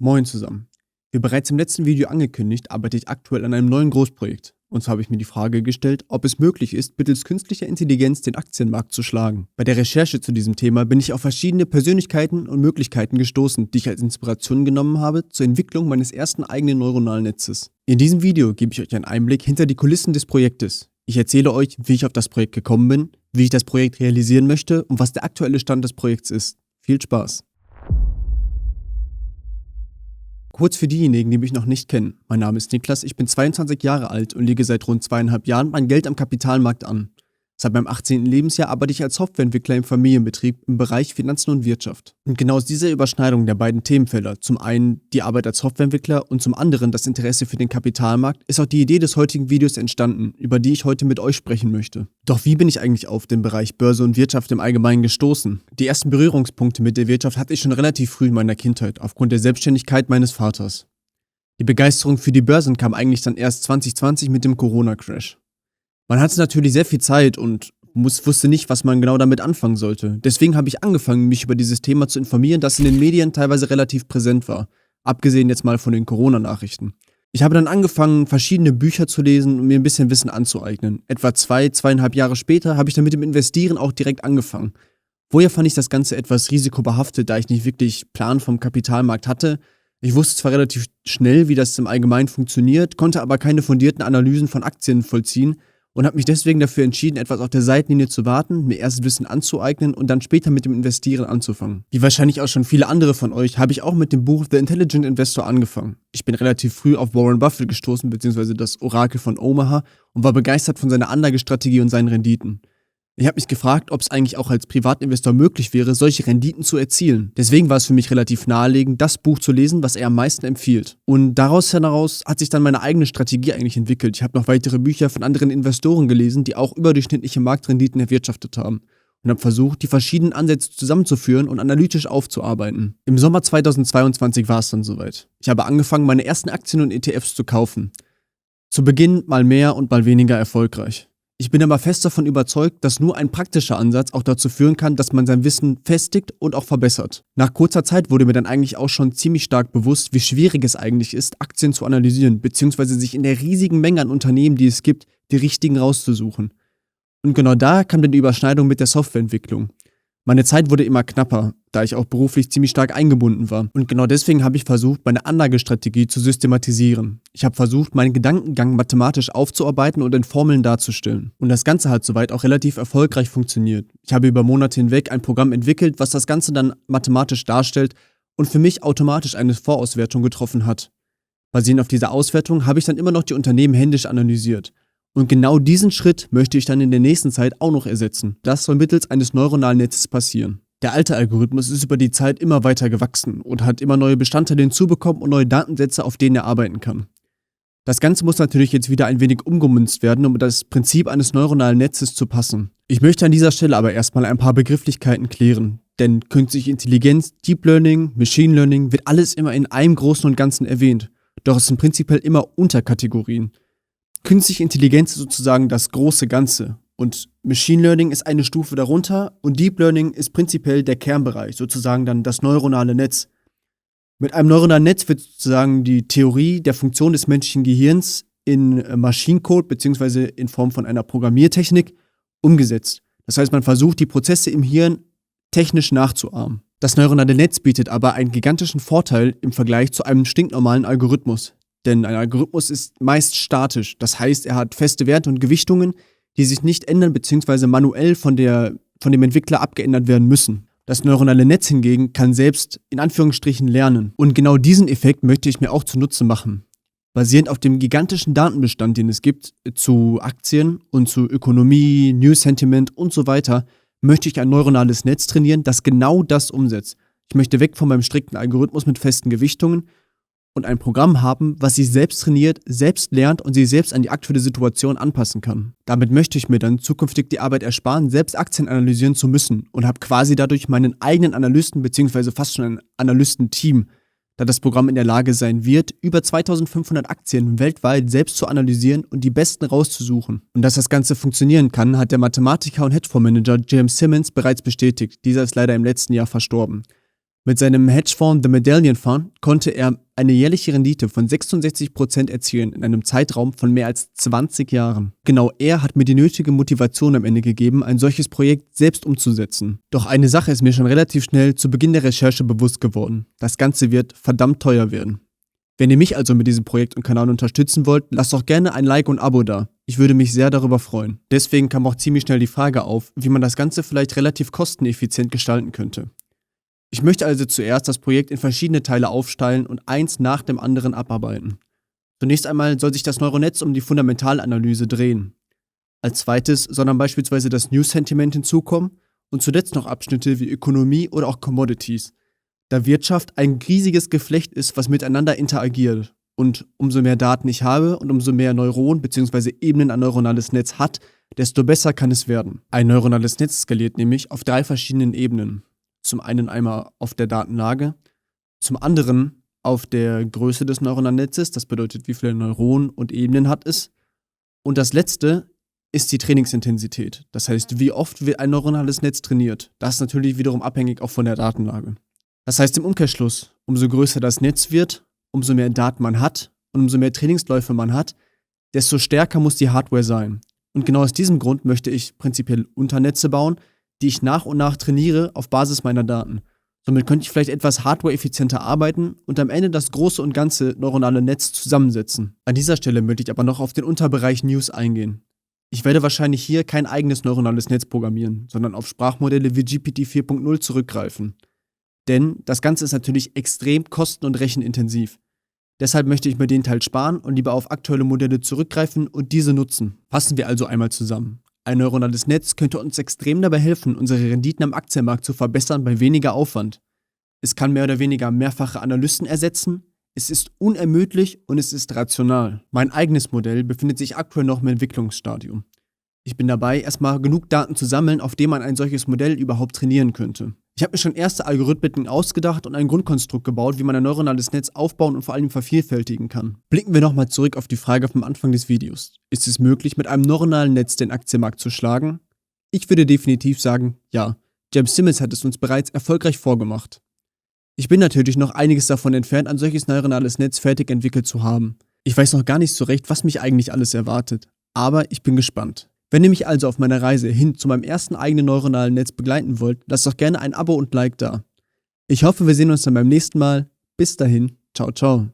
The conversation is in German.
Moin zusammen. Wie bereits im letzten Video angekündigt, arbeite ich aktuell an einem neuen Großprojekt. Und zwar habe ich mir die Frage gestellt, ob es möglich ist, mittels künstlicher Intelligenz den Aktienmarkt zu schlagen. Bei der Recherche zu diesem Thema bin ich auf verschiedene Persönlichkeiten und Möglichkeiten gestoßen, die ich als Inspiration genommen habe zur Entwicklung meines ersten eigenen neuronalen Netzes. In diesem Video gebe ich euch einen Einblick hinter die Kulissen des Projektes. Ich erzähle euch, wie ich auf das Projekt gekommen bin, wie ich das Projekt realisieren möchte und was der aktuelle Stand des Projekts ist. Viel Spaß! Kurz für diejenigen, die mich noch nicht kennen. Mein Name ist Niklas, ich bin 22 Jahre alt und lege seit rund 2,5 Jahren mein Geld am Kapitalmarkt an. Seit meinem 18. Lebensjahr arbeite ich als Softwareentwickler im Familienbetrieb im Bereich Finanzen und Wirtschaft. Und genau aus dieser Überschneidung der beiden Themenfelder, zum einen die Arbeit als Softwareentwickler und zum anderen das Interesse für den Kapitalmarkt, ist auch die Idee des heutigen Videos entstanden, über die ich heute mit euch sprechen möchte. Doch wie bin ich eigentlich auf den Bereich Börse und Wirtschaft im Allgemeinen gestoßen? Die ersten Berührungspunkte mit der Wirtschaft hatte ich schon relativ früh in meiner Kindheit, aufgrund der Selbstständigkeit meines Vaters. Die Begeisterung für die Börsen kam eigentlich dann erst 2020 mit dem Corona-Crash. Man hatte natürlich sehr viel Zeit und wusste nicht, was man genau damit anfangen sollte. Deswegen habe ich angefangen, mich über dieses Thema zu informieren, das in den Medien teilweise relativ präsent war. Abgesehen jetzt mal von den Corona-Nachrichten. Ich habe dann angefangen, verschiedene Bücher zu lesen und mir ein bisschen Wissen anzueignen. Etwa 2,5 Jahre später habe ich dann mit dem Investieren auch direkt angefangen. Vorher fand ich das Ganze etwas risikobehaftet, da ich nicht wirklich Plan vom Kapitalmarkt hatte. Ich wusste zwar relativ schnell, wie das im Allgemeinen funktioniert, konnte aber keine fundierten Analysen von Aktien vollziehen und habe mich deswegen dafür entschieden, etwas auf der Seitenlinie zu warten, mir erst Wissen anzueignen und dann später mit dem Investieren anzufangen. Wie wahrscheinlich auch schon viele andere von euch, habe ich auch mit dem Buch The Intelligent Investor angefangen. Ich bin relativ früh auf Warren Buffett gestoßen, beziehungsweise das Orakel von Omaha, und war begeistert von seiner Anlagestrategie und seinen Renditen. Ich habe mich gefragt, ob es eigentlich auch als Privatinvestor möglich wäre, solche Renditen zu erzielen. Deswegen war es für mich relativ naheliegend, das Buch zu lesen, was er am meisten empfiehlt. Und daraus heraus hat sich dann meine eigene Strategie eigentlich entwickelt. Ich habe noch weitere Bücher von anderen Investoren gelesen, die auch überdurchschnittliche Marktrenditen erwirtschaftet haben. Und habe versucht, die verschiedenen Ansätze zusammenzuführen und analytisch aufzuarbeiten. Im Sommer 2022 war es dann soweit. Ich habe angefangen, meine ersten Aktien und ETFs zu kaufen. Zu Beginn mal mehr und mal weniger erfolgreich. Ich bin aber fest davon überzeugt, dass nur ein praktischer Ansatz auch dazu führen kann, dass man sein Wissen festigt und auch verbessert. Nach kurzer Zeit wurde mir dann eigentlich auch schon ziemlich stark bewusst, wie schwierig es eigentlich ist, Aktien zu analysieren, beziehungsweise sich in der riesigen Menge an Unternehmen, die es gibt, die richtigen rauszusuchen. Und genau da kam dann die Überschneidung mit der Softwareentwicklung. Meine Zeit wurde immer knapper, da ich auch beruflich ziemlich stark eingebunden war. Und genau deswegen habe ich versucht, meine Anlagestrategie zu systematisieren. Ich habe versucht, meinen Gedankengang mathematisch aufzuarbeiten und in Formeln darzustellen. Und das Ganze hat soweit auch relativ erfolgreich funktioniert. Ich habe über Monate hinweg ein Programm entwickelt, was das Ganze dann mathematisch darstellt und für mich automatisch eine Vorauswertung getroffen hat. Basierend auf dieser Auswertung habe ich dann immer noch die Unternehmen händisch analysiert. Und genau diesen Schritt möchte ich dann in der nächsten Zeit auch noch ersetzen. Das soll mittels eines neuronalen Netzes passieren. Der alte Algorithmus ist über die Zeit immer weiter gewachsen und hat immer neue Bestandteile hinzubekommen und neue Datensätze, auf denen er arbeiten kann. Das Ganze muss natürlich jetzt wieder ein wenig umgemünzt werden, um das Prinzip eines neuronalen Netzes zu passen. Ich möchte an dieser Stelle aber erstmal ein paar Begrifflichkeiten klären. Denn künstliche Intelligenz, Deep Learning, Machine Learning wird alles immer in einem Großen und Ganzen erwähnt. Doch es sind prinzipiell immer Unterkategorien. Künstliche Intelligenz ist sozusagen das große Ganze und Machine Learning ist eine Stufe darunter und Deep Learning ist prinzipiell der Kernbereich, sozusagen dann das neuronale Netz. Mit einem neuronalen Netz wird sozusagen die Theorie der Funktion des menschlichen Gehirns in Maschinencode bzw. in Form von einer Programmiertechnik umgesetzt. Das heißt, man versucht, die Prozesse im Hirn technisch nachzuahmen. Das neuronale Netz bietet aber einen gigantischen Vorteil im Vergleich zu einem stinknormalen Algorithmus. Denn ein Algorithmus ist meist statisch, das heißt, er hat feste Werte und Gewichtungen, die sich nicht ändern bzw. manuell von dem Entwickler abgeändert werden müssen. Das neuronale Netz hingegen kann selbst in Anführungsstrichen lernen. Und genau diesen Effekt möchte ich mir auch zunutze machen. Basierend auf dem gigantischen Datenbestand, den es gibt zu Aktien und zu Ökonomie, News Sentiment und so weiter, möchte ich ein neuronales Netz trainieren, das genau das umsetzt. Ich möchte weg von meinem strikten Algorithmus mit festen Gewichtungen und ein Programm haben, was sich selbst trainiert, selbst lernt und sich selbst an die aktuelle Situation anpassen kann. Damit möchte ich mir dann zukünftig die Arbeit ersparen, selbst Aktien analysieren zu müssen und habe quasi dadurch meinen eigenen Analysten bzw. fast schon ein Analystenteam, da das Programm in der Lage sein wird, über 2500 Aktien weltweit selbst zu analysieren und die besten rauszusuchen. Und dass das Ganze funktionieren kann, hat der Mathematiker und Hedgefondsmanager James Simmons bereits bestätigt. Dieser ist leider im letzten Jahr verstorben. Mit seinem Hedgefonds The Medallion Fund konnte er eine jährliche Rendite von 66% erzielen in einem Zeitraum von mehr als 20 Jahren. Genau er hat mir die nötige Motivation am Ende gegeben, ein solches Projekt selbst umzusetzen. Doch eine Sache ist mir schon relativ schnell zu Beginn der Recherche bewusst geworden. Das Ganze wird verdammt teuer werden. Wenn ihr mich also mit diesem Projekt und Kanal unterstützen wollt, lasst doch gerne ein Like und Abo da. Ich würde mich sehr darüber freuen. Deswegen kam auch ziemlich schnell die Frage auf, wie man das Ganze vielleicht relativ kosteneffizient gestalten könnte. Ich möchte also zuerst das Projekt in verschiedene Teile aufsteilen und eins nach dem anderen abarbeiten. Zunächst einmal soll sich das Neuronetz um die Fundamentalanalyse drehen. Als zweites soll dann beispielsweise das News-Sentiment hinzukommen und zuletzt noch Abschnitte wie Ökonomie oder auch Commodities, da Wirtschaft ein riesiges Geflecht ist, was miteinander interagiert. Und umso mehr Daten ich habe und umso mehr Neuronen bzw. Ebenen ein neuronales Netz hat, desto besser kann es werden. Ein neuronales Netz skaliert nämlich auf 3 verschiedenen Ebenen. Zum einen einmal auf der Datenlage, zum anderen auf der Größe des neuronalen Netzes, das bedeutet, wie viele Neuronen und Ebenen hat es. Und das letzte ist die Trainingsintensität, das heißt, wie oft wird ein neuronales Netz trainiert. Das ist natürlich wiederum abhängig auch von der Datenlage. Das heißt im Umkehrschluss, umso größer das Netz wird, umso mehr Daten man hat und umso mehr Trainingsläufe man hat, desto stärker muss die Hardware sein. Und genau aus diesem Grund möchte ich prinzipiell Unternetze bauen, die ich nach und nach trainiere auf Basis meiner Daten. Somit könnte ich vielleicht etwas hardware-effizienter arbeiten und am Ende das große und ganze neuronale Netz zusammensetzen. An dieser Stelle möchte ich aber noch auf den Unterbereich News eingehen. Ich werde wahrscheinlich hier kein eigenes neuronales Netz programmieren, sondern auf Sprachmodelle wie GPT 4.0 zurückgreifen. Denn das Ganze ist natürlich extrem kosten- und rechenintensiv. Deshalb möchte ich mir den Teil sparen und lieber auf aktuelle Modelle zurückgreifen und diese nutzen. Fassen wir also einmal zusammen. Ein neuronales Netz könnte uns extrem dabei helfen, unsere Renditen am Aktienmarkt zu verbessern bei weniger Aufwand. Es kann mehr oder weniger mehrfache Analysten ersetzen, es ist unermüdlich und es ist rational. Mein eigenes Modell befindet sich aktuell noch im Entwicklungsstadium. Ich bin dabei, erstmal genug Daten zu sammeln, auf denen man ein solches Modell überhaupt trainieren könnte. Ich habe mir schon erste Algorithmen ausgedacht und ein Grundkonstrukt gebaut, wie man ein neuronales Netz aufbauen und vor allem vervielfältigen kann. Blicken wir nochmal zurück auf die Frage vom Anfang des Videos. Ist es möglich, mit einem neuronalen Netz den Aktienmarkt zu schlagen? Ich würde definitiv sagen, ja. James Simmons hat es uns bereits erfolgreich vorgemacht. Ich bin natürlich noch einiges davon entfernt, ein solches neuronales Netz fertig entwickelt zu haben. Ich weiß noch gar nicht so recht, was mich eigentlich alles erwartet. Aber ich bin gespannt. Wenn ihr mich also auf meiner Reise hin zu meinem ersten eigenen neuronalen Netz begleiten wollt, lasst doch gerne ein Abo und Like da. Ich hoffe, wir sehen uns dann beim nächsten Mal. Bis dahin, ciao, ciao.